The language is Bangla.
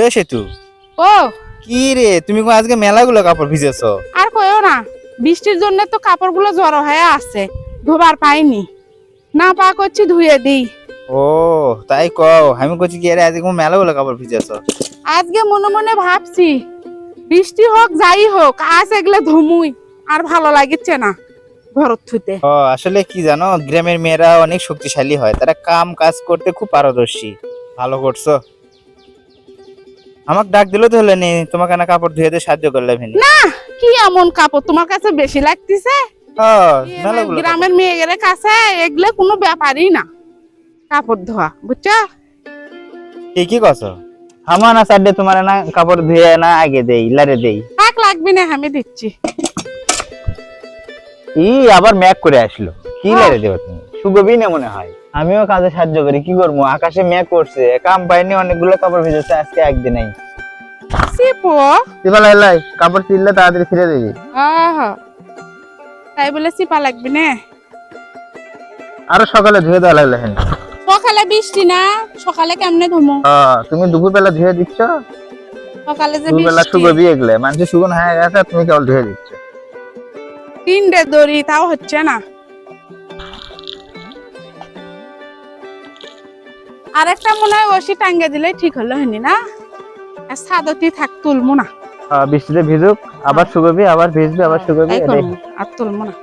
এ সেতু, ও কি রে তুমি কো আজকে মেলাগুলো কাপড় ভিজেছো? আর কইও না, বৃষ্টির জন্য তো কাপড়গুলো জড়ো হয়ে আছে, ধোবার পাইনি, না পা করছি ধুয়ে দিই। ও তাই কও, আমি কইছি কি রে আজকে মেলাগুলো কাপড় ভিজেছো? আজকে মনে মনে ভাবছি বৃষ্টি হোক যাই হোক আজ এগুলো ধুমুই, আর ভালো লাগিচ্ছে না ঘর থুতে। ও আসলে কি জানো, গ্রামের মেয়েরা অনেক শক্তিশালী হয়, তারা কাম কাজ করতে খুব পারদর্শী। ভালো করছো, আমাকে ডাক দিলো তো হলে নি, তোমাকে না কাপড় ধুয়ে দিয়ে সাহায্য করলে ভেনি। না, কি এমন কাপড় তোমার কাছে বেশি লাগতেছে? ও মেলাগুলো গ্রামের মেয়েদের কাছে এগুলো কোনো ব্যাপারই না, কাপড় ধোয়া, বুঝছো? ঠিকই কছো। আমার না সাইডে তোমার না কাপড় ধুয়ে না আগে দেই লারে দেই। থাক, লাগবে না, আমি দিচ্ছি। ই আবার ম্যাক করে আসলো, কি লারে দেব তুমি? সুগবি না মনে হয়। আমিও কাজে সাহায্য করি, কি করবো, আকাশে মেঘ করছে, কাম পাইনি, অনেকগুলো কাপড় ভিজেছে আজকে একদিনেই। সিপো সিপা লাই কাপড় ছিললে তাড়াতাড়ি ছিঁড়ে দিবি। তাই বলে সিপা লাগবে না? আরো সকালে ধুয়ে দেওয়া লাগলে হেন। সকালে বৃষ্টি না, সকালে কেমনে ধুমো? তুমি দুপুর বেলা ধুয়ে দিচ্ছ, সকালে যে দুপুর বেলা বৃষ্টি, সুগবি এগুলো মানুষ সুগন হয়ে গেছে, তুমি কেবল ধুয়ে দিচ্ছ। তিনটে দড়ি তাও হচ্ছে না। আরেকটা মনে হয় ওষি টাঙ্গে দিলে ঠিক হলো হয়নি না? আর সাদতি থাক, তুলবো না। বৃষ্টিতে ভিজুক, আবার সুগবি, আবার ভিজবে, আবার সুগবি, তাই করবো, আর তুলবো না।